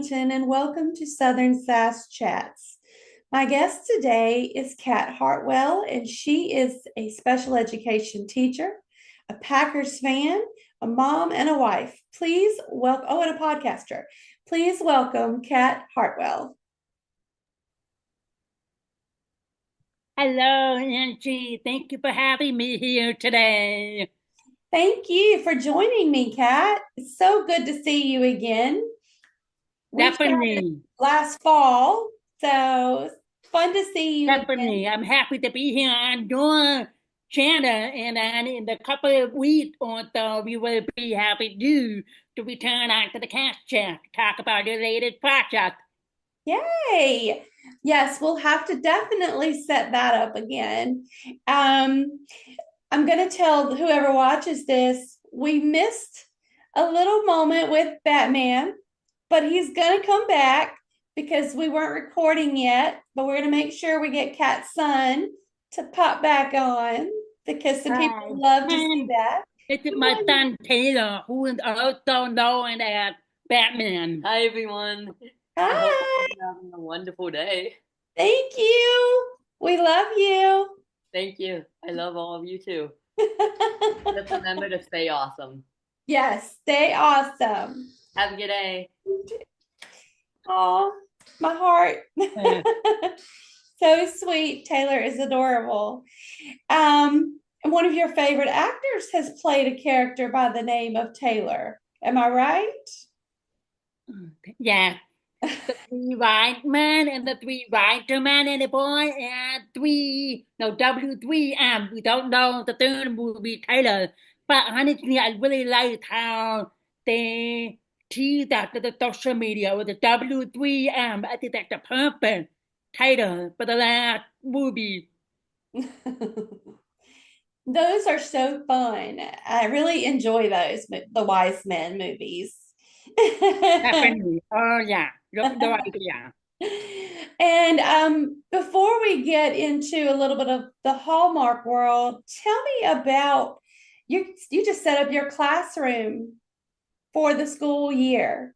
Washington, and welcome to Southern Sass Chats. My guest today is Kat Hartwell, and she is a special education teacher, a Packers fan, a mom, and a wife. Please welcome, and a podcaster. Please welcome Kat Hartwell. Hello, Angie. Thank you for having me here today. Thank you for joining me, Kat. It's so good to see you again. We chatted Definitely, last fall, so it's fun to see you again. definitely. I'm happy to be here on your channel, and then in a couple of weeks or so, we will be happy to return on to the cast chat to talk about your latest project. Yay! Yes, we'll have to definitely set that up again. I'm going to tell whoever watches this, we missed a little moment with Batman, but he's going to come back because we weren't recording yet. But we're going to make sure we get Cat's son to pop back on because some Hi, people love to see and that. this is my son Taylor, who is also known as Batman. Hi everyone. I hope Hi, you're having a wonderful day. thank you. We love you. Thank you. I love all of you too. Just remember to stay awesome. Yes, stay awesome. Have a good day. Oh, my heart. Uh, So sweet. Taylor is adorable. And one of your favorite actors has played a character by the name of Taylor. Am I right? yeah, the three white men and the three whiter men and the boy and W3M. We don't know the third movie title, but honestly, I really liked how they teased that to the social media with the W3M. I think that's the perfect title for the last movie. Those are so fun. I really enjoy those, the Wise Men movies. Definitely. Oh, yeah. You're right, yeah. And before we get into a little bit of the Hallmark world, tell me about you. You just set up your classroom for the school year.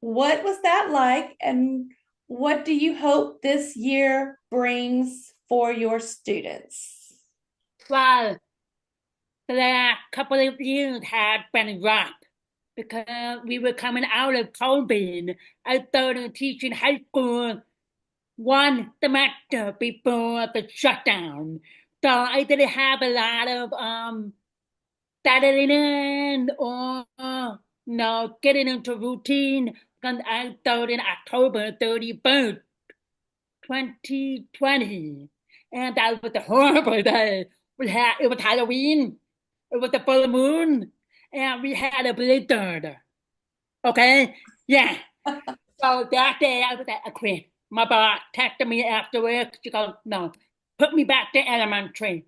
What was that like, and what do you hope this year brings for your students? Well, the last couple of years had been rough because we were coming out of COVID. I started teaching high school one semester before the shutdown. So I didn't have a lot of settling in or no getting into routine because I started October 31st, 2020. And that was a horrible day. It was Halloween. It was the full moon. And we had a blizzard. Okay? Yeah. So that day I was like, I quit. My boss texted me after work. She goes, no, put me back to elementary.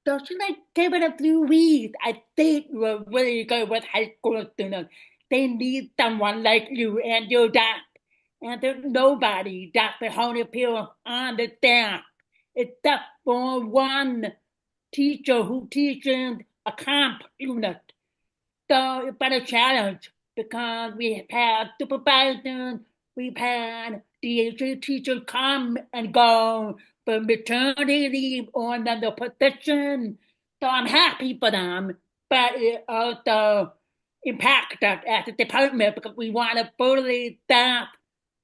So she like gave it a few weeks. I think you were really good with high school students. They need someone like you and your dad. And there's nobody that the Holy Pill on the staff except for one teacher who teaches a comp unit. So it's been a challenge because we've had supervisors, we've had DHA teachers come and go for maternity leave or another position. So I'm happy for them, but it also impacts us as a department because we want to fully staff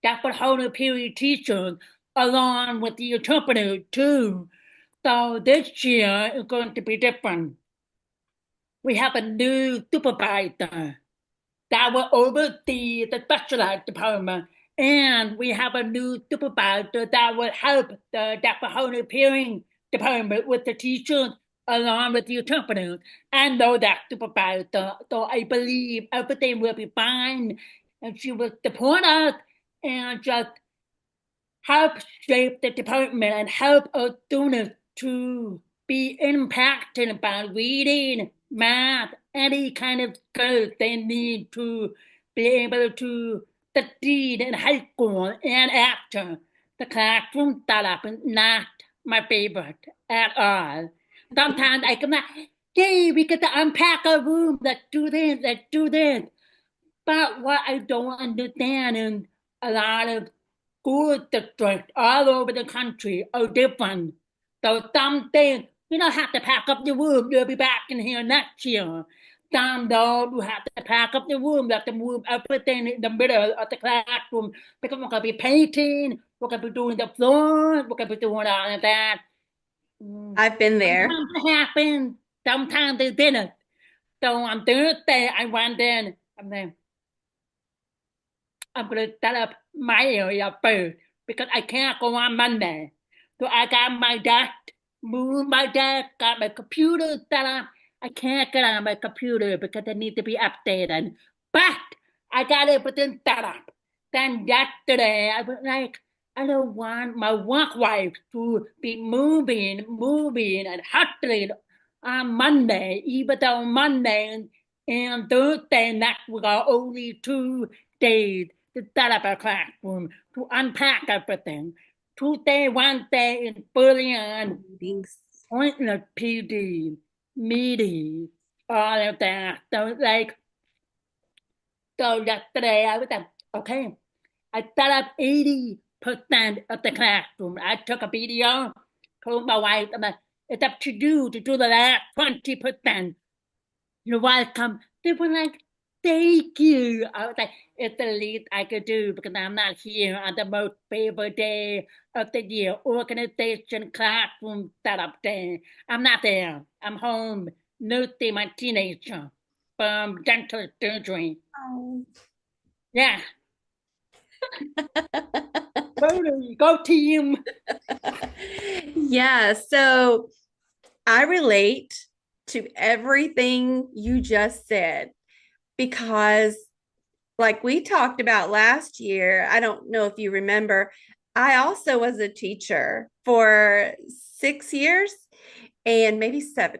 that for whole period teachers along with the interpreter too. So this year is going to be different. We have a new supervisor that will oversee the specialized department, and we have a new supervisor that will help the deaf hearing department with the teachers along with the interpreters. I know that supervisor, so I believe everything will be fine, and she will support us and just help shape the department and help our students to be impacted by reading, math, any kind of skills they need to be able to succeed in high school and after. The classroom setup is not my favorite at all. Sometimes I come back, yay, we get to unpack a room, let's do this, let's do this. But what I don't understand is a lot of school districts all over the country are different. So some things you don't have to pack up your room, you'll be back in here next year. Some though you have to pack up your room, you have to move everything in the middle of the classroom because we're gonna be painting, we're gonna be doing the floor, we're gonna be doing all of that. I've been there. Sometimes it happens, sometimes it didn't. So on Thursday I went in, I'm gonna set up my area first because I can't go on Monday. So I got my desk, moved my desk, got my computer set up. I can't get on my computer because it needs to be updated. But I got everything set up. Then yesterday I was like, I don't want my work wife to be moving and hustling on Monday, even though Monday and Thursday next week are only 2 days to set up a classroom, to unpack everything. Tuesday, Wednesday is fully on Meetings. pointless PD, meetings, all of that. So yesterday I was like, okay, I set up 80% of the classroom. I took a video, told my wife, I'm like, it's up to you to do the last 20%. You're welcome. They were like, thank you. I was like, it's the least I could do because I'm not here on the most favorite day of the year, organization classroom setup day. I'm not there. I'm home nursing my teenager from dental surgery. Oh. Yeah. Go team. Yeah, so I relate to everything you just said because, like we talked about last year, I don't know if you remember, I also was a teacher for 6 years and maybe 7.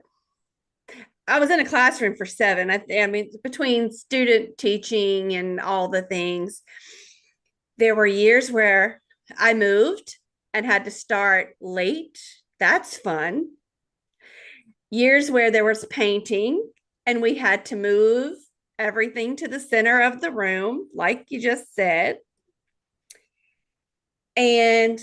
I was in a classroom for 7. I mean, between student teaching and all the things, there were years where I moved and had to start late. That's fun. Years where there was painting and we had to move everything to the center of the room, like you just said. And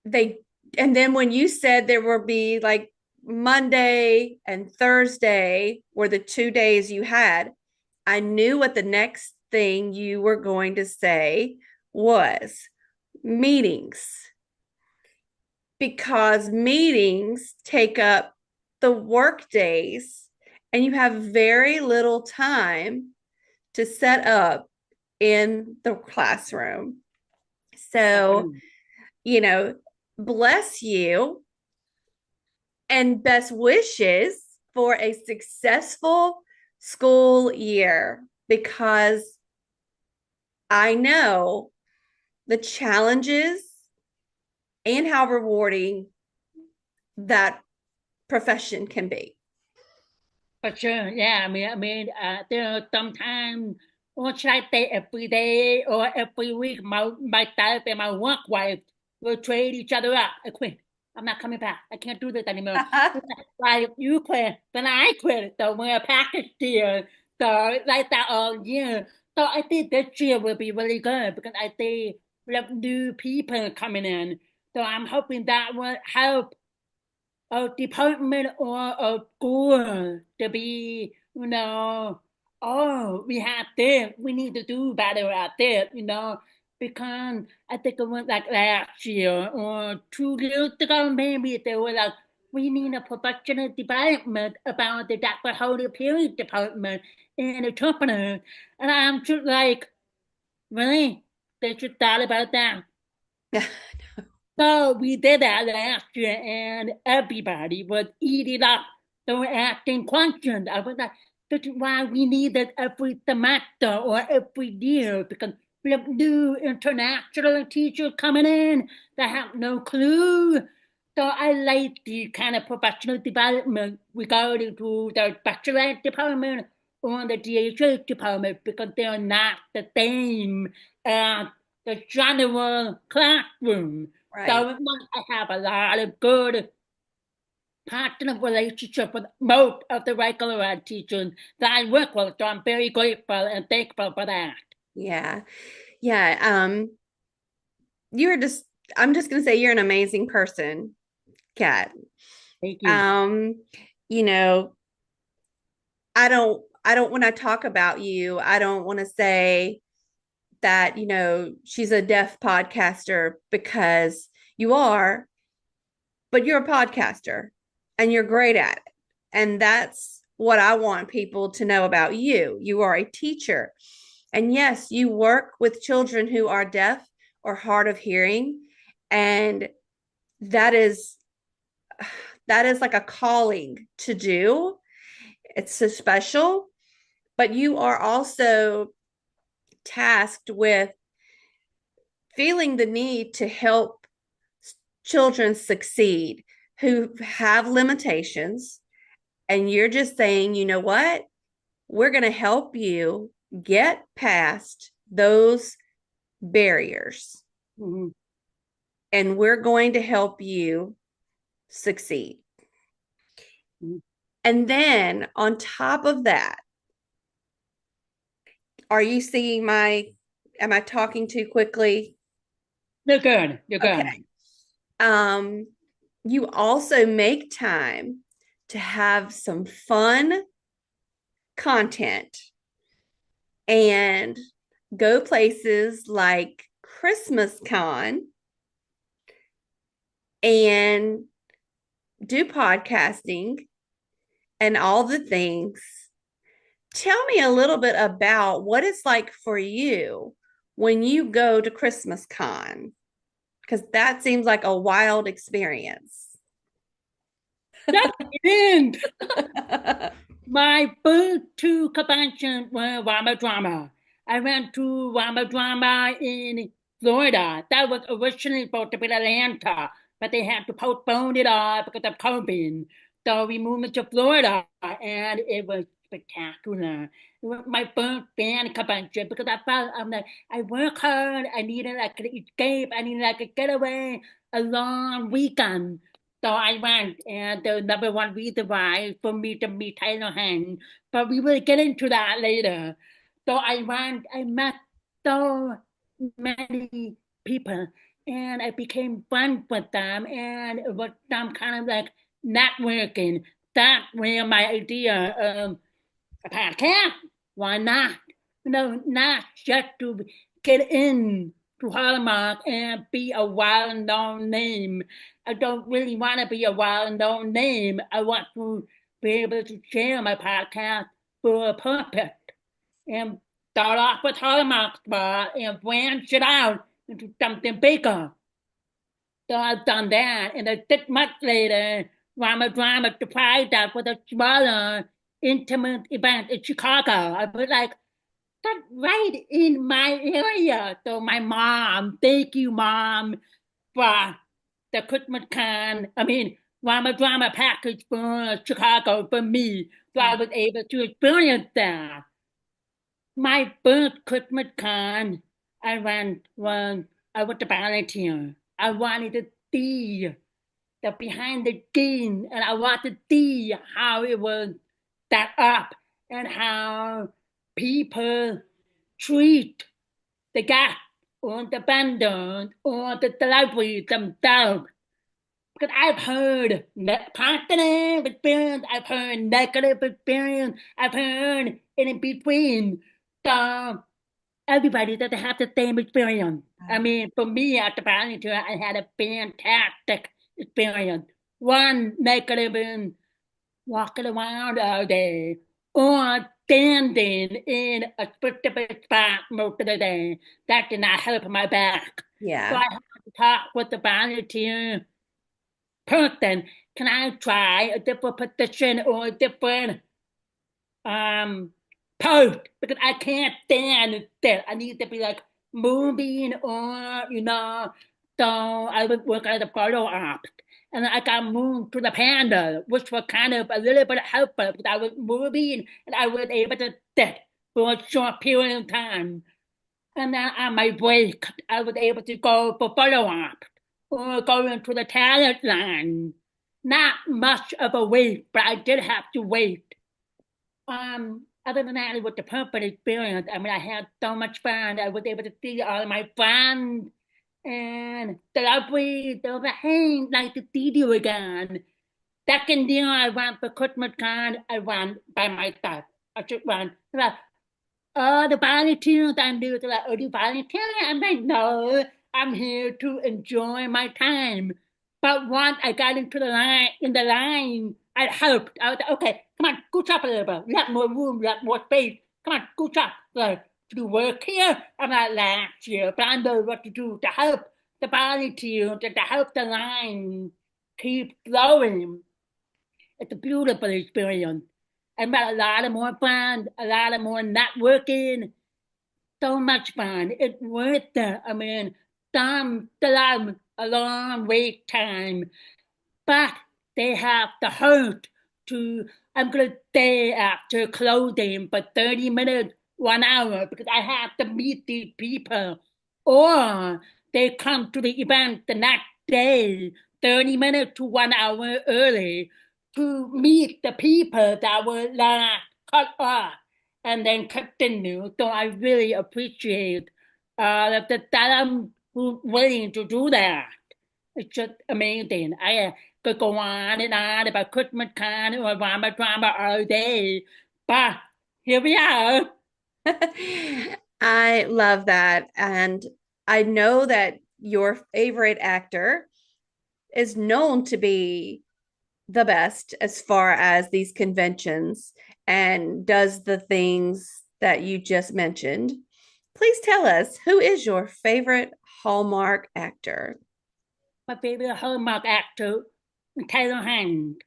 they, and then when you said there would be like Monday and Thursday were the 2 days you had, I knew what the next thing you were going to say was meetings, because meetings take up the work days and you have very little time to set up in the classroom. So, bless you and best wishes for a successful school year, because I know the challenges and how rewarding that profession can be. For sure, yeah. There are sometimes, or should I say, every day or every week, myself and my work wife will trade each other up. I quit. I'm not coming back. I can't do this anymore. Like you quit, then I quit. So we're a package deal. So like that all year. So I think this year will be really good because I think we have new people coming in. So I'm hoping that will help a department or a school to be, oh, we have this, we need to do better at this, because I think it was like last year or 2 years ago, maybe they were like, we need a professional development about the Dr. Holy Period department and interpreter. And I'm just like, really? They should thought about that. So we did that last year, and everybody was eating up. They were asking questions. I was like, this is why we need it every semester or every year, because we have new international teachers coming in that have no clue. So I like the kind of professional development regarding to the special ed department or the DHS department, because they're not the same as the general classroom. Right. So I have a lot of good partner relationship with most of the regular ed teachers that I work with. So I'm very grateful and thankful for that. Yeah. Yeah. You're just, I'm just going to say you're an amazing person, Kat. Thank you. Um, you know, when I talk about you, I don't want to say that, she's a deaf podcaster because you are, but you're a podcaster and you're great at it. And that's what I want people to know about you. You are a teacher. And yes, you work with children who are deaf or hard of hearing. And that is like a calling to do. It's so special, but you are also tasked with feeling the need to help children succeed who have limitations. And you're just saying, you know what? We're going to help you get past those barriers. Mm-hmm. And we're going to help you succeed. Mm-hmm. And then on top of that, are you seeing am I talking too quickly? You're good. You're good. Okay. You also make time to have some fun content and go places like Christmas Con and do podcasting and all the things. Tell me a little bit about what it's like for you when you go to Christmas Con, because that seems like a wild experience. That didn't. My first two conventions were Rama Drama. I went to Rama Drama in Florida. That was originally supposed to be Atlanta, but they had to postpone it all because of COVID. So we moved it to Florida, and it was spectacular. It was my first band convention because I'm like, I work hard. I needed like an escape. I needed like a getaway, a long weekend. So I went, and the number one reason why is for me to meet Taylor Hand, but we will get into that later. So I went, I met so many people, and I became friends with them, and it was some kind of like networking. That's where my idea of a podcast, why not? Not just to get in to Hallmark and be a well-known name. I don't really want to be a well-known name. I want to be able to share my podcast for a purpose and start off with Hallmark Spa and branch it out into something bigger. So I've done that, and then 6 months later, Rama Drama surprised us with a smaller, intimate event in Chicago. I was like, that's right in my area. So my mom, thank you, Mom, for the Christmas con. Rama Drama package for Chicago for me. So I was able to experience that. My first Christmas con I was the volunteer. I wanted to see the behind the scene, and I wanted to see how it was set up and how people treat the guests or the vendors or the celebrities themselves. Because I've heard positive experience, I've heard negative experience, I've heard in between. So everybody doesn't have the same experience. For me as a volunteer, I had a fantastic experience. One negative in walking around all day or standing in a specific spot most of the day. That did not help my back. Yeah. So I had to talk with the volunteer person. Can I try a different position or a different post? Because I can't stand still. I need to be like moving or so I would work as a photo op. And I got moved to the panda, which was kind of a little bit helpful because I was moving and I was able to sit for a short period of time. And then on my break, I was able to go for photo op or go into the talent line. not much of a wait, but I did have to wait. Other than that, it was the perfect experience. I mean, I had so much fun. I was able to see all of my friends and the lovely, they were like, hey, nice to see you again. Second year I went for Christmas card, I went by myself. I just went, like, oh, the volunteers I'm doing, like, oh, the volunteer? I'm like, no, I'm here to enjoy my time. But once I got into the line, I helped. I was like, okay, come on, go up a little bit. You have more room, you have more space. Come on, go up. Like, do you work here? I'm not last year, but I know what to do to help the volunteers, to help the line keep flowing. It's a beautiful experience. I met a lot of more friends, a lot of more networking. So much fun. It's worth it. I mean, some still have a long wait time, but they have the heart to, I'm going to stay after closing for 30 minutes, 1 hour, because I have to meet these people. Or they come to the event the next day, 30 minutes to 1 hour early, to meet the people that were last cut off and then continue. So I really appreciate that I'm willing to do that. It's just amazing. I could go on and on about Christmas con or drama all day, but here we are. I love that. And I know that your favorite actor is known to be the best as far as these conventions and does the things that you just mentioned. Please tell us, who is your favorite Hallmark actor? My favorite Hallmark actor, Taylor Hand.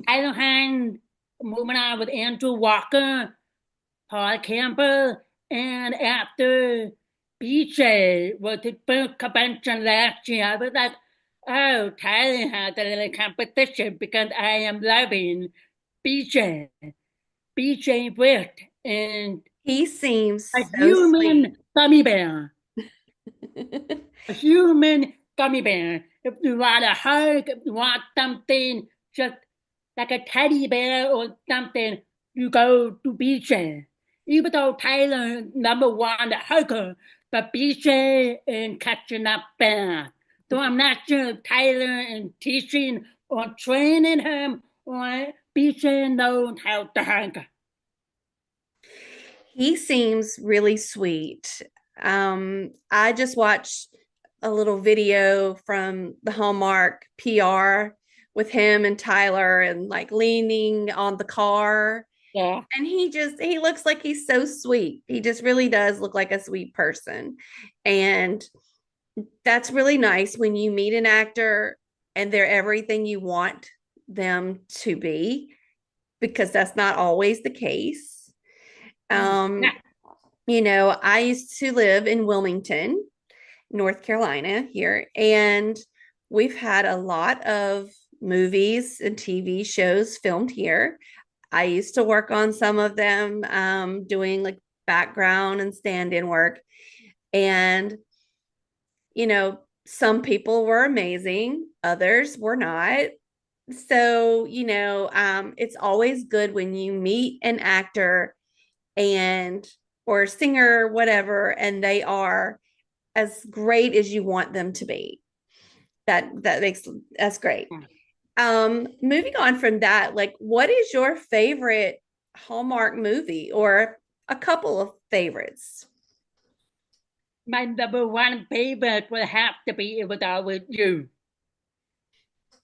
Taylor Hand, moving on with Andrew Walker, Paul Campbell, and after BJ was his first convention last year, I was like, oh, Tyler has a little competition because I am loving BJ. BJ Britt and He seems a so sweet. human gummy bear. A human gummy bear. If you want a hug, if you want something just like a teddy bear or something, you go to BJ. Even though Tyler number one hugger, but BJ and catching up bear. So I'm not sure if Tyler and teaching or training him or BJ knows how to hug. He seems really sweet. I just watched a little video from the Hallmark PR with him and Tyler and like leaning on the car. Yeah. And he looks like he's so sweet. He just really does look like a sweet person. And that's really nice when you meet an actor and they're everything you want them to be, because that's not always the case. Yeah. Um, I used to live in Wilmington, North Carolina here, and we've had a lot of movies and TV shows filmed here. I used to work on some of them, doing like background and stand-in work. And, some people were amazing, others were not. So, it's always good when you meet an actor and or singer, whatever, and they are as great as you want them to be. That's great. Moving on from that, like, what is your favorite Hallmark movie or a couple of favorites? My number one favorite would have to be It Was Always You.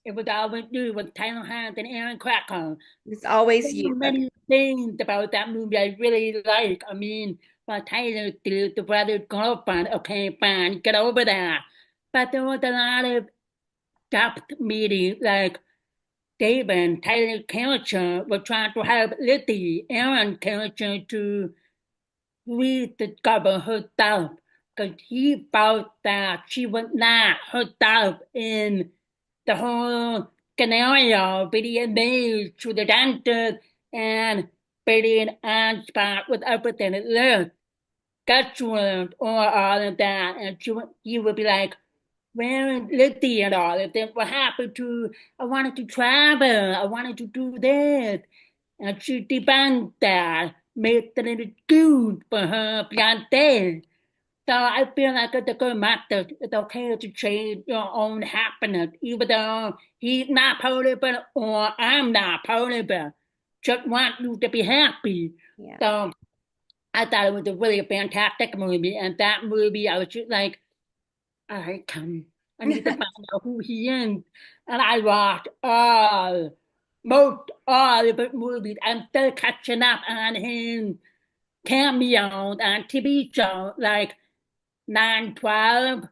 It Was Always You with Tyler Hunt and Aaron Cracker. It's always So you. Okay. many things about that movie I really like. I mean, well, Tyler did the brother's girlfriend. Okay, fine, get over that. But there was a lot of depth meeting, like David and Tyler's character were trying to help Lizzie, Aaron's character, to rediscover herself because he felt that she was not herself in the whole scenario, being amazed to the dentist and being on spot with everything it looked, scheduled or all of that. And he would be like, when Letty and all of them were happy to, I wanted to travel, I wanted to do that. And she debunked that, made it good for her fiancé. So I feel like it's a good method. It's okay to change your own happiness, even though he's not political or I'm not political. Just want you to be happy. Yeah. So I thought it was a really fantastic movie. And that movie, I was just like, all right, come. I need to find out who he is. And I watched most all of the movies. I'm still catching up on his cameos on TV shows like 912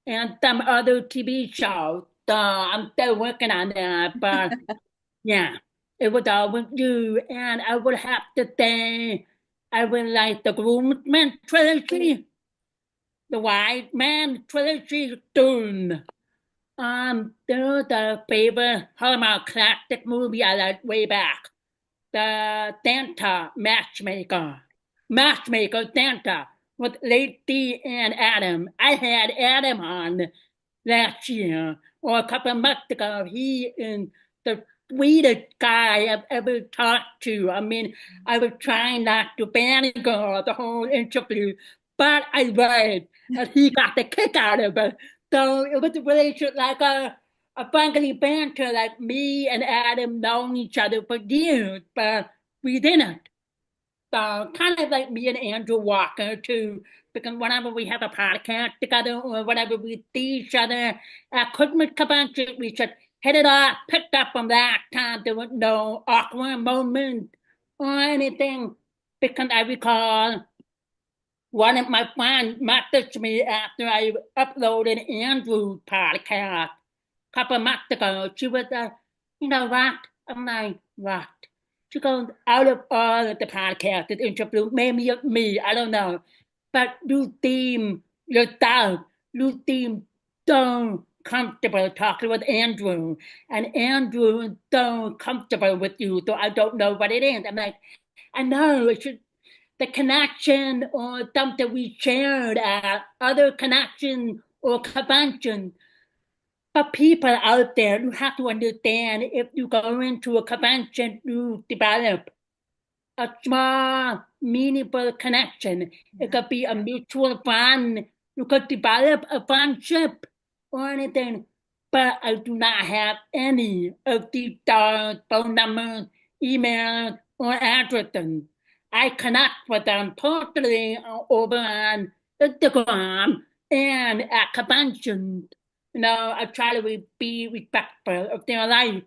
and some other TV shows. So I'm still working on that. But yeah, it was all with you. And I would have to say, I would like the Groomsman trilogy, the White Man trilogy, Dune. They're the favorite Hallmark classic movie I liked way back. The Santa Matchmaker. Matchmaker Santa with Lady and Adam. I had Adam on last year or a couple of months ago. He is the sweetest guy I've ever talked to. I mean, I was trying not to fangirl the whole interview, but I read and he got the kick out of it. So it was really just like a friendly banter, like me and Adam knowing each other for years, but we didn't. So kind of like me and Andrew Walker too, because whenever we have a podcast together or whenever we see each other at Christmas convention, we just hit it off, picked up from that time. There was no awkward moment or anything, because I recall one of my friends messaged me after I uploaded Andrew's podcast a couple of months ago. She was you know what? I'm like, what? She goes, out of all of the podcasts that interview, maybe me, I don't know. But you seem yourself, you seem so comfortable talking with Andrew. And Andrew is so comfortable with you, so I don't know what it is. I'm like, I know it should the connection or something we shared at other connection or convention. But people out there, you have to understand if you go into a convention, you develop a small, meaningful connection. It could be a mutual fund. You could develop a friendship or anything. But I do not have any of these phone numbers, emails, or addresses. I connect with them personally over on Instagram and at conventions. You know, I try to be respectful of their life.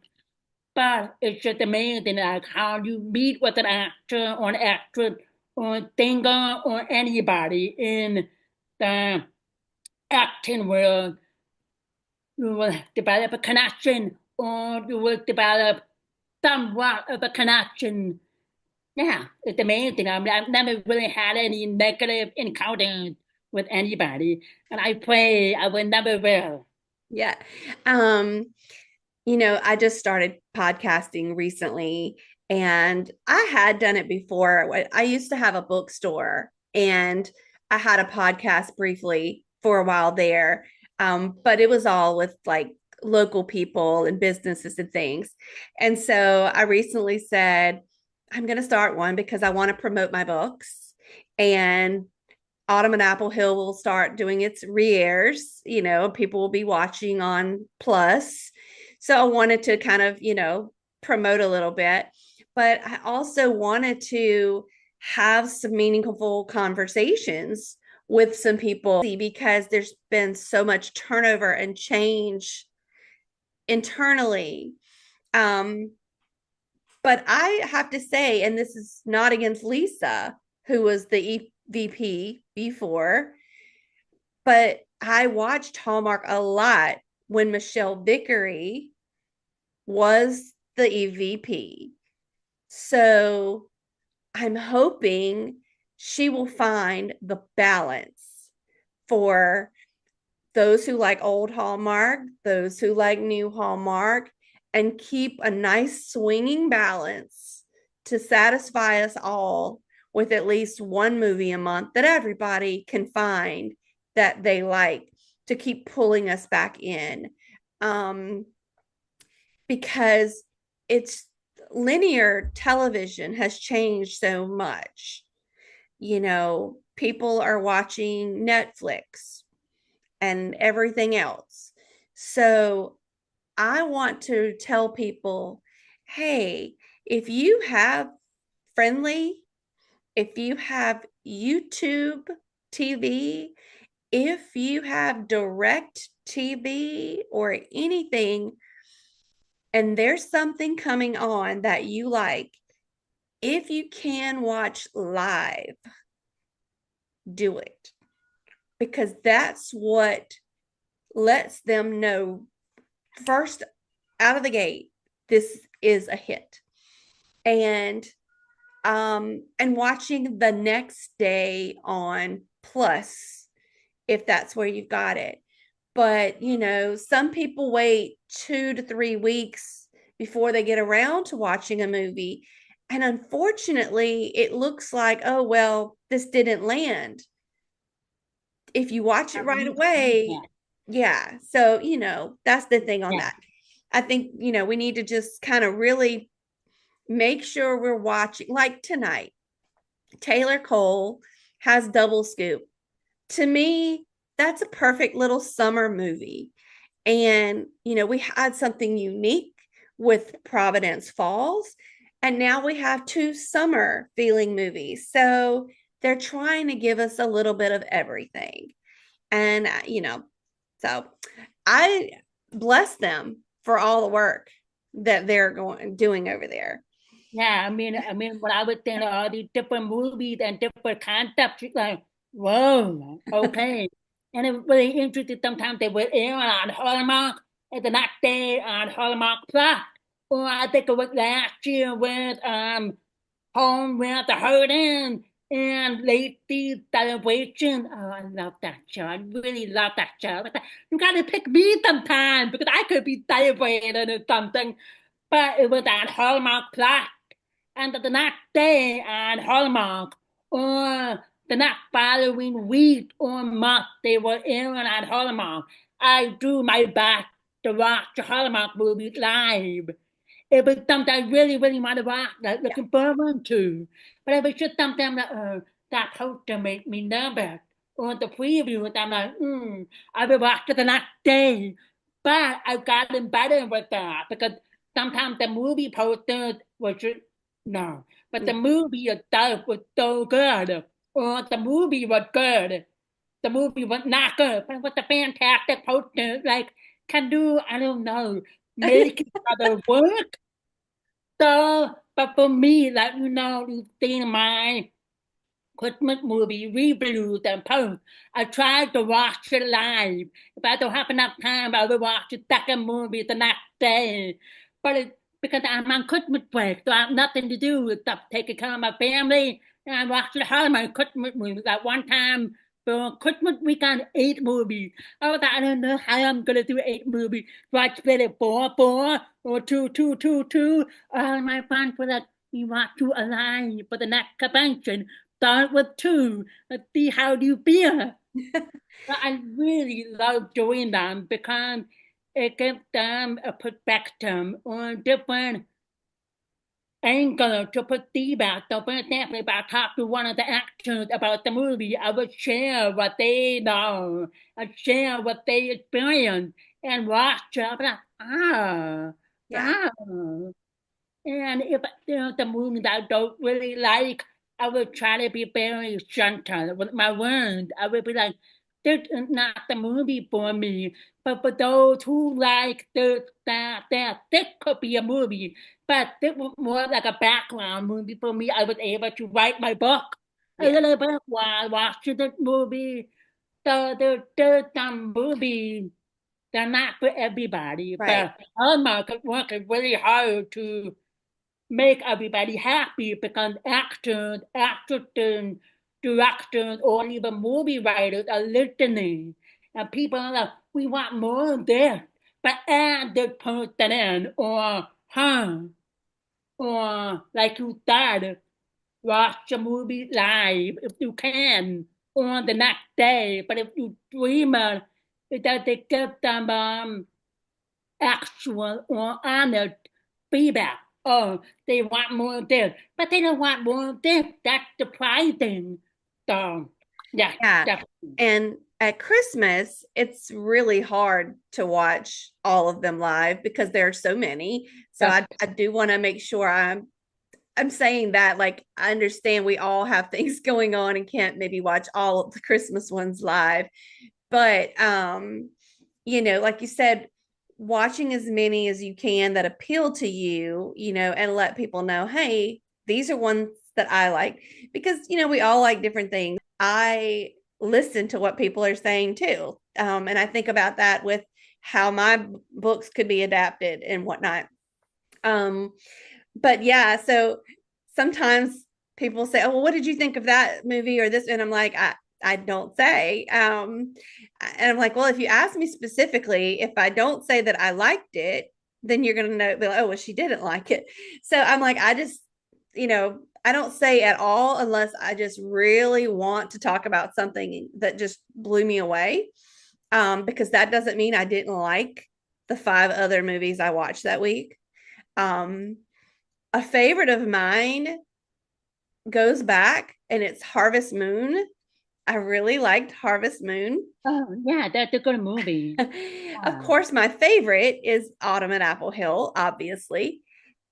But it's just amazing like how you meet with an actor or an actress or a singer or anybody in the acting world. You will develop a connection or you will develop somewhat of a connection. Yeah, it's amazing. I mean, I've never really had any negative encounters with anybody, and I pray I will never will. Yeah. Um, I just started podcasting recently and I had done it before. I used to have a bookstore and I had a podcast briefly for a while there. But it was all with like local people and businesses and things. And so I recently said, I'm going to start one because I want to promote my books. And Autumn and Apple Hill will start doing its re-airs, people will be watching on Plus. So I wanted to kind of, promote a little bit, but I also wanted to have some meaningful conversations with some people because there's been so much turnover and change internally. But I have to say, and this is not against Lisa, who was the VP before, but I watched Hallmark a lot when Michelle Vickery was the EVP. So I'm hoping she will find the balance for those who like old Hallmark, those who like new Hallmark, and keep a nice swinging balance to satisfy us all with at least one movie a month that everybody can find that they like to keep pulling us back in. Um, because it's linear television has changed so much. People are watching Netflix and everything else. So I want to tell people, hey, if you have Friendly, if you have YouTube TV, if you have direct TV or anything, and there's something coming on that you like, if you can watch live, do it. Because that's what lets them know first out of the gate, this is a hit. And watching the next day on Plus, if that's where you've got it. But some people wait 2 to 3 weeks before they get around to watching a movie. And unfortunately, it looks like, oh, well, this didn't land. If you watch it right away, yeah. So, that's the thing on that. I think, we need to just kind of really make sure we're watching. Like tonight, Taylor Cole has Double Scoop. To me, that's a perfect little summer movie. And, we had something unique with Providence Falls. And now we have two summer feeling movies. So they're trying to give us a little bit of everything. And, so I bless them for all the work that they're doing over there. Yeah, when I was thinking all these different movies and different concepts, it's like, whoa, okay. And it was really interesting. Sometimes they would air on Hallmark, and the next day on Hallmark Plus. Or I think it was last year with Home with the Hurting and Lady Celebration. Oh, I love that show. I really love that show. But you gotta pick me sometime because I could be celebrating or something. But it was on Hallmark Plus. And the next day on Hallmark, or the next following week or month, they were airing on Hallmark. I do my best to watch the Hallmark movies live. It was something I really, really want to watch, like looking forward to. But it was just something that poster made me nervous. Or the preview, and I'm like, I will watch it the next day. But I've gotten better with that because sometimes the movie posters was just, no. But the movie itself was so good. Or the movie was good. The movie was not good, but it was a fantastic poster. Like, can do, I don't know, make it other work. So, but for me, like, you've seen my Christmas movie reviews and posts. I tried to watch it live. If I don't have enough time, I will watch the second movie the next day. But because I'm on Christmas break, so I have nothing to do except taking care of my family. And I watched the Hallmark Christmas movies. At one time, for Christmas weekend, 8 movies. I was like, I don't know how I'm gonna do 8 movies. Do I split it 4, 4, or 2, 2, 2, 2? My friends were like, we watch you alive for the next convention. Start with 2. Let's see how do you feel. But I really love doing them because it gives them a perspective on different angle to perceive that. So for example, if I talk to one of the actors about the movie, I would share what they know, and share what they experience, and watch it. I'll be like, Yeah. And if there's a movie that I don't really like, I will try to be very gentle with my words. I will be like, this is not the movie for me. But for those who like this, that, this could be a movie. But this was more like a background movie for me. I was able to write my book a Yeah. little bit while watching this movie. So there's some movies, they're not for everybody. Right. But Hallmark is working really hard to make everybody happy because actors, actresses, directors, or even movie writers are listening. And people are like, we want more of this, but add this person in, or her, or like you said, watch the movie live if you can, or the next day. But if you dream it, that they give them actual or honest feedback. Oh, they want more of this, but they don't want more of this. That's the pricing. So, yeah, Yeah. definitely. And at Christmas, it's really hard to watch all of them live because there are so many. So Yes. I do want to make sure I'm saying that, like, I understand we all have things going on and can't maybe watch all of the Christmas ones live. But like you said, watching as many as you can that appeal to you, and let people know, hey, these are ones that I like, because we all like different things. I listen to what people are saying too. And I think about that with how my books could be adapted and whatnot. Um, but yeah, so sometimes people say, "Oh, well, what did you think of that movie or this?" And I'm like, I don't say. And I'm like, well, if you ask me specifically, if I don't say that I liked it, then you're gonna know, be like, oh, well, she didn't like it. So I'm like, I just, I don't say at all unless I just really want to talk about something that just blew me away. Because that doesn't mean I didn't like the 5 other movies I watched that week. Um, a favorite of mine goes back, and it's Harvest Moon. I really liked Harvest Moon. Oh, yeah, that's a good movie. Of Yeah. course, my favorite is Autumn at Apple Hill, obviously.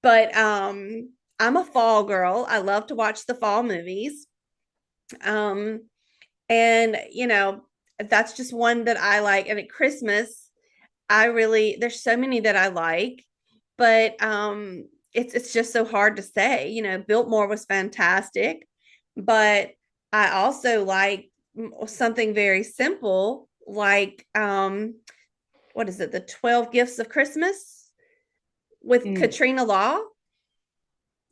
But I'm a fall girl. I love to watch the fall movies. Um, and that's just one that I like. And at Christmas, there's so many that I like, but it's just so hard to say. Biltmore was fantastic, but I also like something very simple, like what is it, the 12 Gifts of Christmas with Mm. Katrina Law,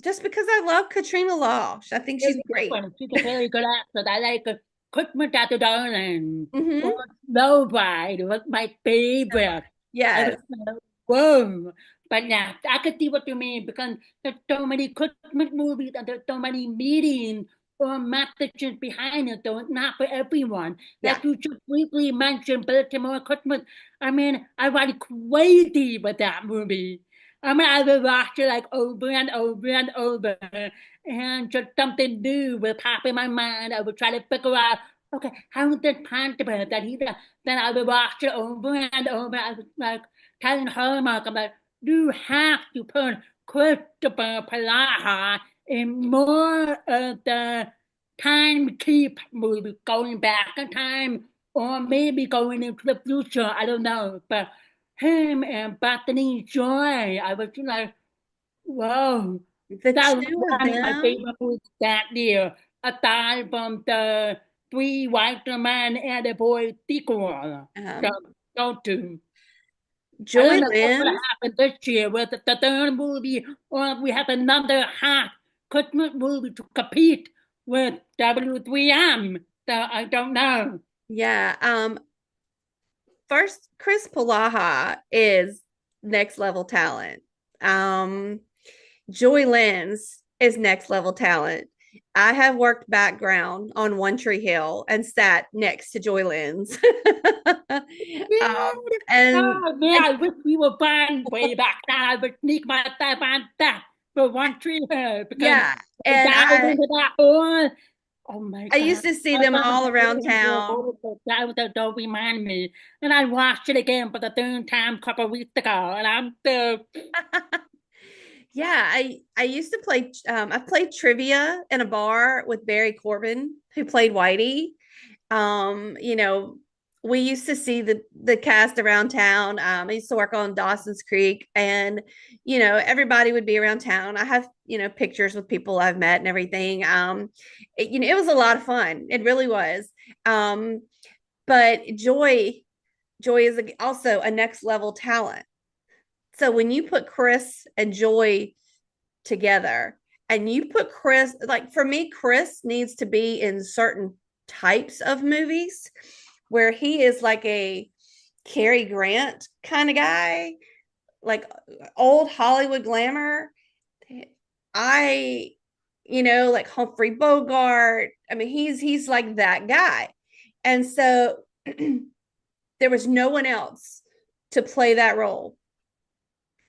just because I love Katrina Law. I think she's Very great. different. She's a very good actress. I like Christmas at the Darling or Hmm. Snow White was my favorite. I was Yes. like, whoa. But yeah, I could see what you mean because there's so many Christmas movies and there's so many meanings or messages behind it, so it's not for everyone. Yeah. Like you just briefly mentioned Baltimore Christmas. I mean, I was crazy with that movie. I mean, I would watch it like over and over and over, and just something new will pop in my mind. I would try to figure out, okay, how is it possible that he did? Then I would watch it over and over. I was like telling Hallmark, I'm like, you have to put Christopher Palaha in more of the time keep movie, going back in time, or maybe going into the future. I don't know, but him and Bethany Joy, I was like, whoa, The that was two of one of my them. favorite movies that year, aside from the Three White Men and a Boy sequel. So, um go to. I Joy don't know what's going to Lynn's. happen this year with the third movie, or if we have another hot Christmas movie to compete with W3M. So, I don't know. Yeah. First, Chris Palaha is next level talent. Um, Joy Lenz is next level talent. I have worked background on One Tree Hill and sat next to Joy Lenz. And Oh man, I wish we were born way back then. I would sneak myself on that for one tree hill because yeah, I and dived into that hole. Oh my I used God. to see I them thought all about around getting into a town. hole, but that don't remind me. And I watched it again for the third time a couple of weeks ago, and I'm still. Yeah, I used to play. I played trivia in a bar with Barry Corbin, who played Whitey. um you know we used to see the cast around town. I used to work on Dawson's Creek, and everybody would be around town. I have pictures with people I've met and everything. It was a lot of fun. It really was. But Joy is also a next level talent. So when you put Chris and Joy together, and you put Chris, like, for me, Chris needs to be in certain types of movies where he is like a Cary Grant kind of guy, like old Hollywood glamour. I like Humphrey Bogart. I mean, he's like that guy. And so there was no one else to play that role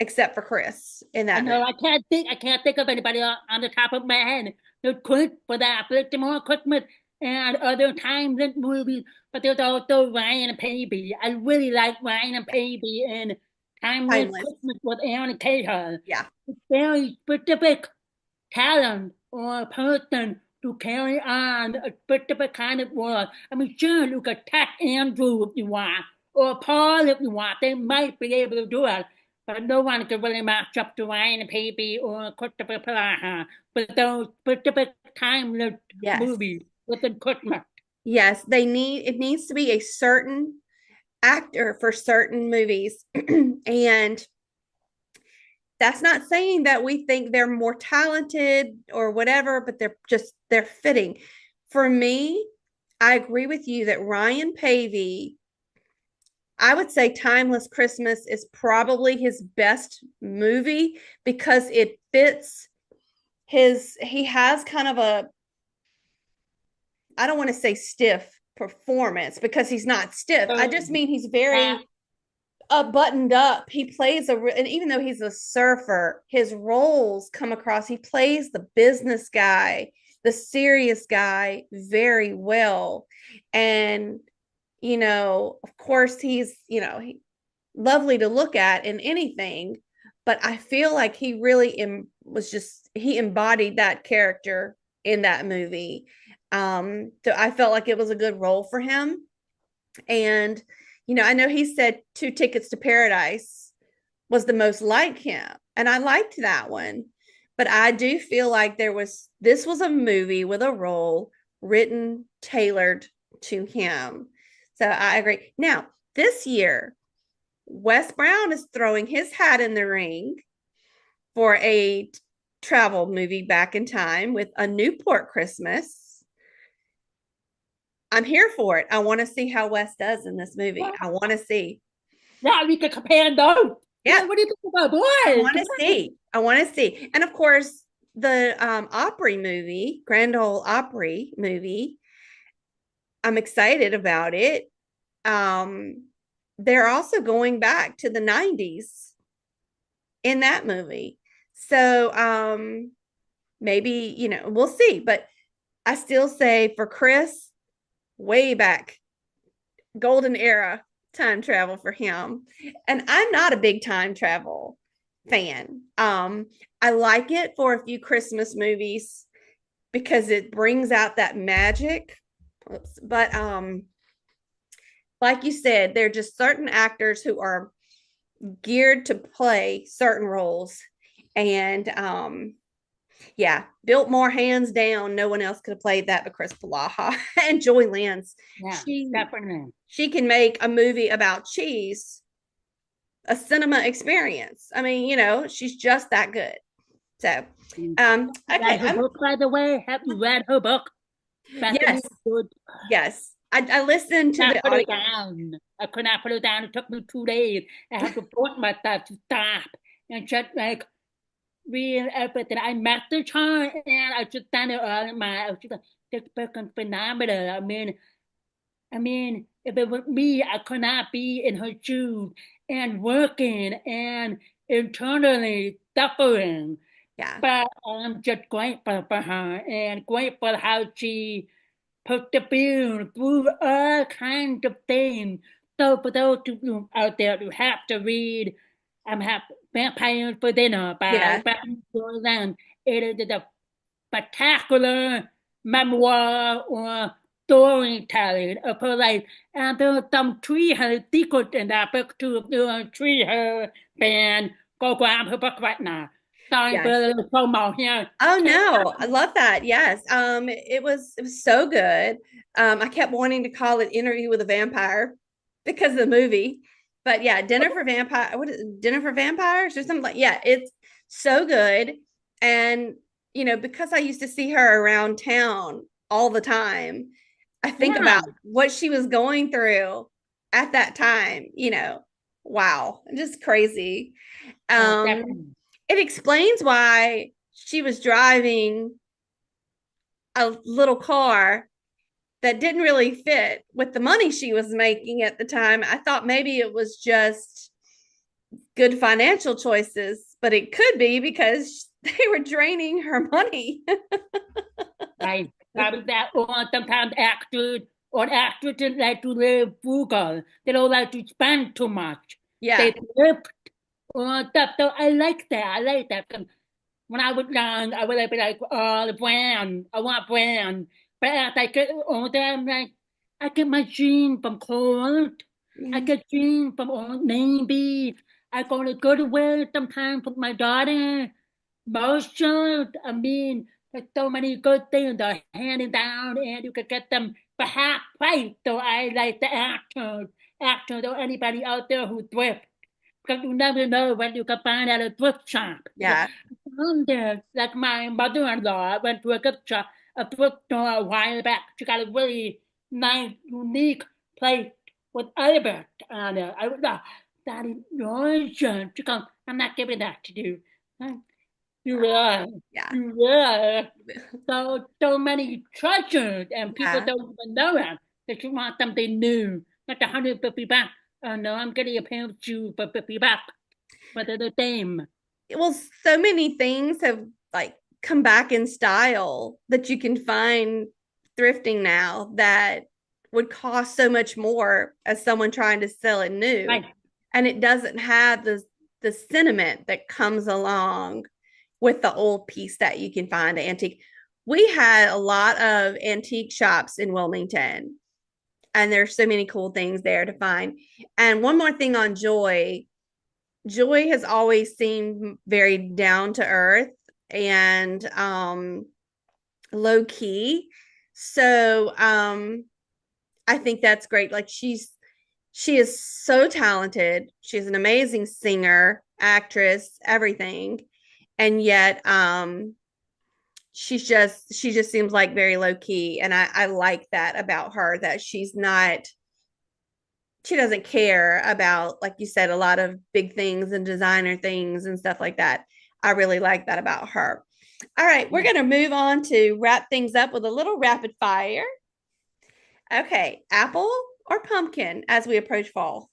except for Chris in I that know movie. I can't think of anybody on the top of my head that could for that more Christmas and other times in movies. But there's also Ryan and Phoebe. I really like Ryan and Phoebe in Timeless Timeless. Christmas with Aaron Cahill. Yeah. Very specific talent or person to carry on a specific kind of world. I mean, sure, you could tech Andrew if you want, or Paul if you want. They might be able to do it, but no one can really match up to Ryan Pape or Christopher Plaha with those specific timeless Yes. movies within Christmas. Yes. It needs to be a certain actor for certain movies. And that's not saying that we think they're more talented or whatever, but they're fitting. For me, I agree with you that Ryan Pavey, I would say Timeless Christmas is probably his best movie because it fits he has kind of a, I don't want to say stiff performance because he's not stiff. I just mean he's very buttoned up. He plays and even though he's a surfer, his roles come across. He plays the business guy, the serious guy very well. And, of course, he's, lovely to look at in anything, but I feel like he really he embodied that character in that movie. So I felt like it was a good role for him. And, I know he said Two Tickets to Paradise was the most like him. And I liked that one. But I do feel like this was a movie with a role written, tailored to him. So I agree. Now, this year, Wes Brown is throwing his hat in the ring for a travel movie back in time with A Newport Christmas. I'm here for it. I want to see how Wes does in this movie. I want to see. Yeah, we could compare those. Yeah. What do you think about boys? I want to see. I want to see. And of course, the Opry movie, Grand Ole Opry movie, I'm excited about it. They're also going back to the 90s in that movie. So maybe, we'll see. But I still say for Chris, way back, golden era time travel for him. And I'm not a big time travel fan. I like it for a few Christmas movies because it brings out that magic. But like you said, there are just certain actors who are geared to play certain roles. And yeah, Biltmore, hands down, no one else could have played that but Chris Palaha and Joy Lance. Yeah, definitely. She can make a movie about cheese a cinema experience. I mean, she's just that good. So, okay. Her book, by the way, have you read her book? Yes. Yes. I listened to the audio. I could not put it down. It took me 2 days. I had to force myself to stop and just like read everything. I messaged her and I just found it all in my. I was just like, this fucking phenomenal. I mean, if it was me, I could not be in her shoes and working and internally suffering. Yeah. But I'm just grateful for her and grateful how she persevered through all kinds of things. So for those of you out there who have to read, I'm have Vampires for Dinner by Bethany Jordan. It is a spectacular memoir or storytelling of her life. And there are some treehouse secrets in that book too. If you're a treehouse fan, go grab her book right now. Sorry for a little promo here. Oh no, I love that. Yes. It was so good. I kept wanting to call it Interview with a Vampire because of the movie. But yeah, Dinner for Vampires or something like, yeah, it's so good. And because I used to see her around town all the time, I think about what she was going through at that time, wow, just crazy. It explains why she was driving a little car that didn't really fit with the money she was making at the time. I thought maybe it was just good financial choices, but it could be because they were draining her money. Right. Probably that, or sometimes actors or actresses like to live frugal. They don't like to spend too much. Yeah. They thrift or stuff. So I like that. I like that. 'Cause when I was young, I would be like, oh, the brand. I want brand. But as I get older, I'm like, I get my jeans from Kohl's. I get jeans from Old Navy. I go to Goodwill sometimes with my daughter. Motion, I mean, there's so many good things are handing down, and you can get them for half price. So I like the actors, or anybody out there who thrift, because you never know when you can find at a thrift shop. Yeah. There, like my mother-in-law went to a gift shop, a thrift store a while back. She got a really nice, unique plate with Albert on it. I was like, that is yours. She goes, I'm not giving that to you. Yeah, Yeah. yeah. So many treasures, and people Yeah. don't even know it. They just want something new, like 150 bucks. Oh no, I'm getting a pair of shoes for 50 bucks, but they're the same. Well, so many things have like come back in style that you can find thrifting now that would cost so much more as someone trying to sell it new. Right, And it doesn't have the sentiment that comes along with the old piece that you can find antique. We had a lot of antique shops in Wilmington, and there's so many cool things there to find. And one more thing on Joy. Joy has always seemed very down to earth and low key. So I think that's great. Like she is so talented. She's an amazing singer, actress, everything. And yet she just seems like very low key. And I like that about her, that she doesn't care about, like you said, a lot of big things and designer things and stuff like that. I really like that about her. All right, we're yeah, going to move on to wrap things up with a little rapid fire. Okay, apple or pumpkin as we approach fall?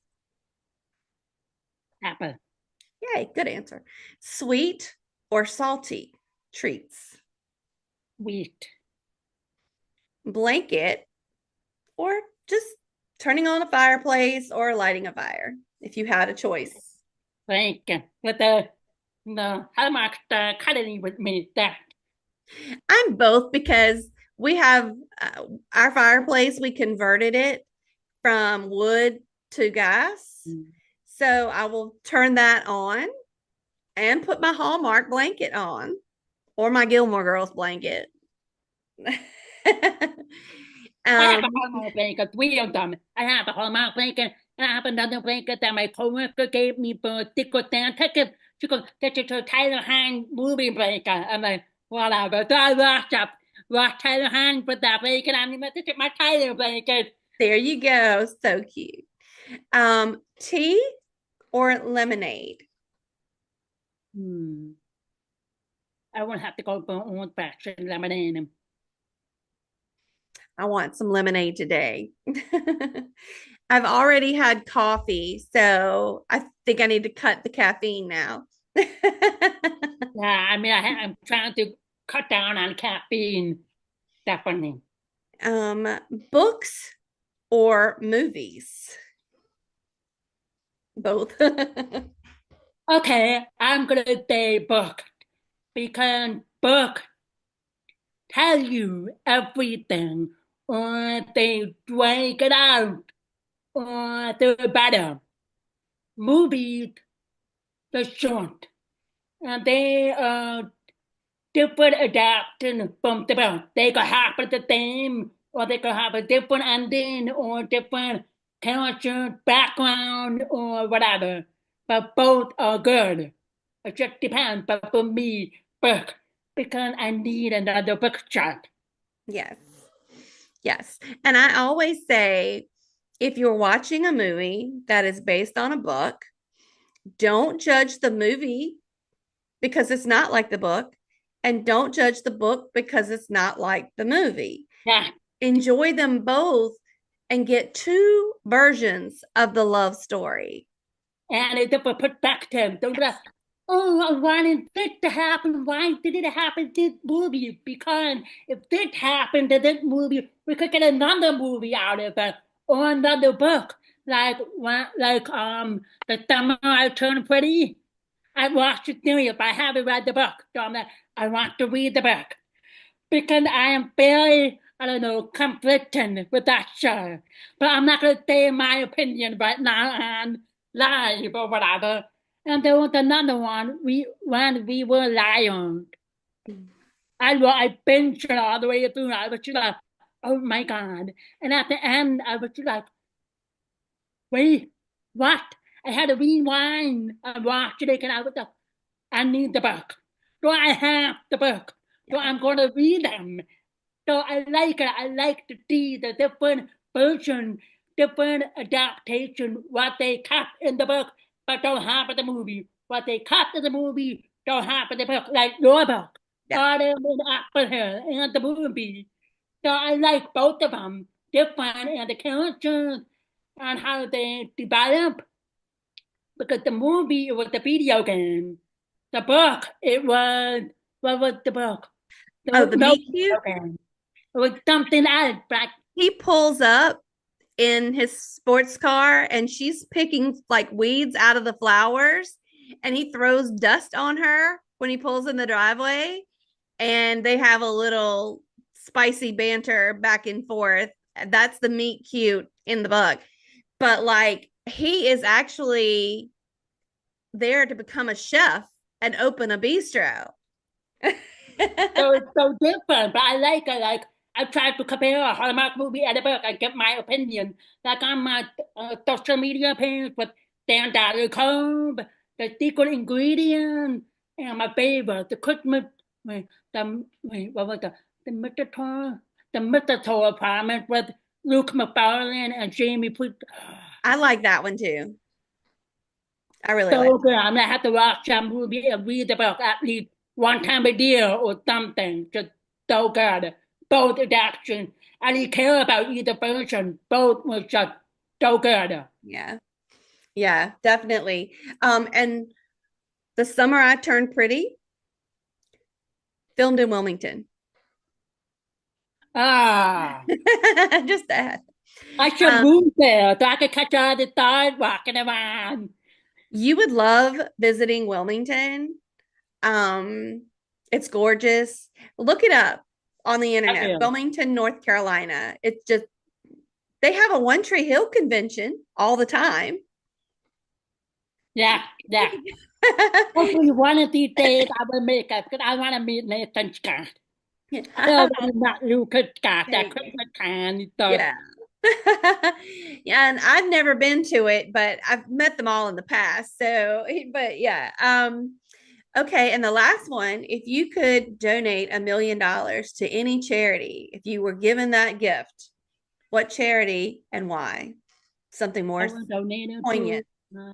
apple, Yay, good answer. Sweet or salty treats? wheat, Blanket or just turning on a fireplace or lighting a fire if you had a choice? bacon, with the Hallmark cuddling with me. That I'm both because we have our fireplace, we converted it from wood to gas. So I will turn that on and put my Hallmark blanket on or my Gilmore Girls blanket. I have a um, Hallmark blanket, three of them. I have a Hallmark blanket, and I have another blanket that my coworker gave me for Secret Santa. She goes, this is a Tyler Hine movie blanket. I'm like, whatever. So I watched Tyler Hine with that blanket. I'm like, this is my Tyler blanket. there you go. So cute. Tea or lemonade? Hmm. I won't have to go for old-fashioned lemonade. I want some lemonade today. I've already had coffee, so I think I need to cut the caffeine now. Yeah, I mean, I'm trying to cut down on caffeine, definitely. um, Books or movies? Both. Okay, I'm gonna say book, because book tell you everything, or they drag it out, or they're better. Movies, they're short, and they are different adaptation from the book. They could happen the same, or they could have a different ending, or different character background, or whatever. But both are good. It just depends. But for me, book, because I need another bookshop. Yes. Yes. And I always say if you're watching a movie that is based on a book, don't judge the movie because it's not like the book, and don't judge the book because it's not like the movie. Yeah, enjoy them both and get two versions of the love story. And a different perspective. Don't be like, oh, I wanted this to happen. Why did it happen to this movie? Because if this happened to this movie, we could get another movie out of it or another book. The summer I turned pretty. I watched the series, but I haven't read the book. So I'm like, I want to read the book because I am very, I don't know, conflicted with that show. But I'm not going to say my opinion right now on live or whatever. And there was another one, when we were lions. I binged it all the way through. I was just like, oh my God. And at the end, I was just like, wait, what? I had to rewind and watch it again. I was like, I need the book. So I have the book. So I'm going to read them. So I like it. I like to see the different version, different adaptation, what they cut in the book, but don't have in the movie. What they cut in the movie, don't have in the book, like your book. Yeah. Or in Apple Hill and the movie. So I like both of them, different and the characters and how they develop. Because the movie, it was the video game. The book, it was, what was the book? There Oh, was the no meet video cute. game. It was something else, but He pulls up in his sports car and she's picking like weeds out of the flowers and he throws dust on her when he pulls in the driveway and they have a little spicy banter back and forth. That's the meet cute in the book. But like he is actually there to become a chef and open a bistro. so it's so different. But I like it. Like I tried to compare a Hallmark movie and a book. I get my opinion. Like on my social media page with Dan Dollar Cove, the secret ingredient, and my favorite, the Christmas, what was the mistletoe apartment with Luke McFarlane and Jamie Put. I like that one too. I really like So good. I'm gonna have to watch that movie and read the book at least one time a year or something. Just so good. Both adaptations. I didn't care about either version. Both was just so good. yeah. Yeah, definitely. And The Summer I Turned Pretty, filmed in Wilmington. Ah, Just that. I should Um, move there so I could catch all the stars walking around. you would love visiting Wilmington. It's gorgeous. Look it up on the I internet. will. Wilmington, North Carolina. It's just they have a One Tree Hill convention all the time. Yeah, yeah. Hopefully one of these days I will make it because I want to meet Nathan Scott. I already met Lucas Scott There at you go. Christmas time. So Yeah. Yeah, and I've never been to it, but I've met them all in the past. So, but yeah. Okay, and the last one, if you could donate $1 million to any charity, if you were given that gift, what charity and why? Something I more will donate it to poignant. um,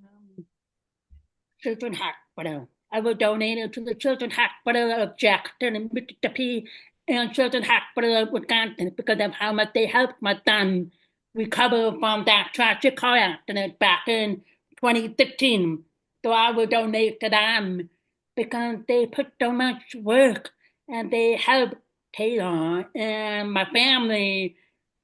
Children's Hospital. I will donate it to the Children's Hospital of Jackson and Mississippi and Children's Hospital of Wisconsin because of how much they helped my son recover from that tragic car accident back in 2016. So I will donate to them because they put so much work and they helped Taylor and my family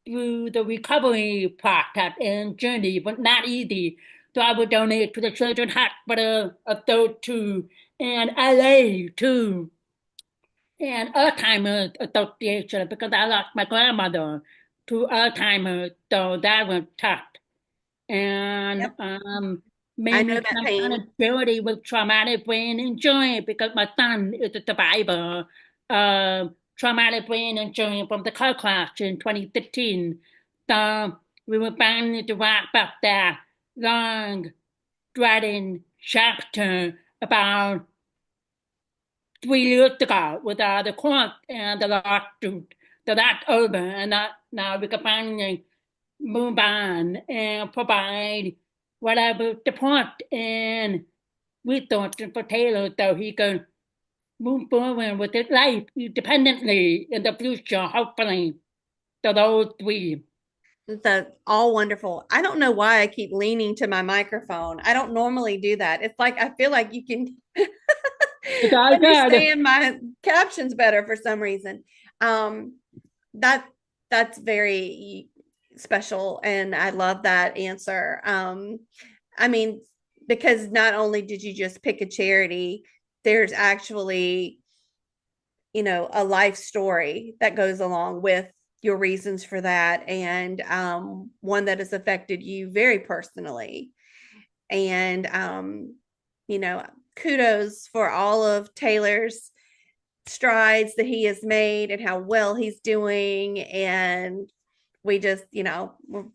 through the recovery process and journey, but not easy. So I would donate to the Children's Hospital of those two and LA too, and Alzheimer's Association because I lost my grandmother to Alzheimer's, so that was tough. And Yep, I made know me that some kind pain. of charity with traumatic brain injury because my son is a survivor of traumatic brain injury from the car crash in 2015. So we were finally to wrap up that long, dreading chapter about 3 years ago with the court and the lawsuit. So that's over, and now we can finally move on and provide whatever support and resources for Taylor so he can move forward with his life independently in the future, hopefully. So those three. That's all wonderful. I don't know why I keep leaning to my microphone. I don't normally do that. It's like I feel like you can It's all good. understand my captions better for some reason. Um, that that's very special, and I love that answer. I mean, because not only did you just pick a charity, there's actually, a life story that goes along with your reasons for that, and one that has affected you very personally. And you know, kudos for all of Taylor's strides that he has made and how well he's doing. And we just, we're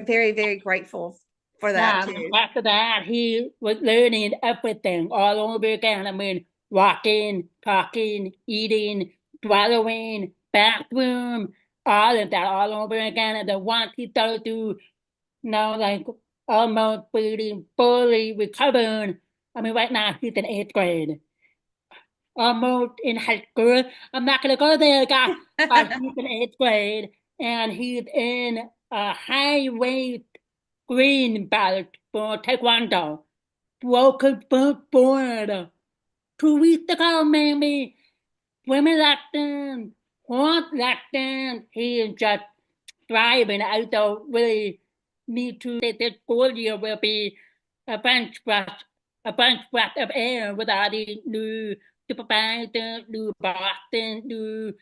very, very grateful for that Yeah, too. after that, he was learning everything all over again. I mean, walking, talking, eating, swallowing, bathroom, all of that all over again. And then once he started to, like almost fully recovered. I mean, right now he's in eighth grade, almost in high school. I'm not gonna go there, guys. But he's in eighth grade, and he's in a high weight green belt for taekwondo. Broke his footboard 2 weeks ago, maybe. Women lessons, horse lessons. He is just thriving. I don't really need to say this school year will be a bunch breath, a bunch breath of air with all the new supervisors, new bosses, new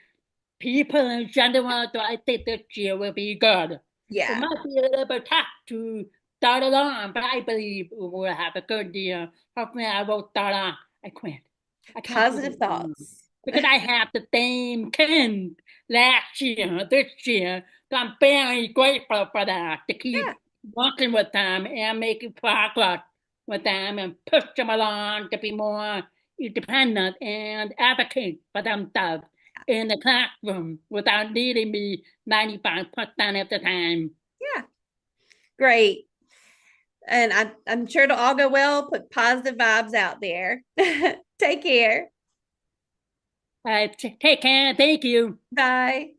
people in general. So I think this year will be good. It Yeah. might be a little bit tough to start along, but I believe we will have a good year. Hopefully I won't start off. I quit. I can't do Positive this anymore. thoughts. Because I have the same kind last year, this year. So I'm very grateful for that, to Yeah. keep working with them and making progress with them and push them along to be more independent and advocate for themselves in the classroom without needing me 95% of the time. Yeah. Great. And I'm sure it'll all go well. Put positive vibes out there. Take care. Take care. Thank you. Bye.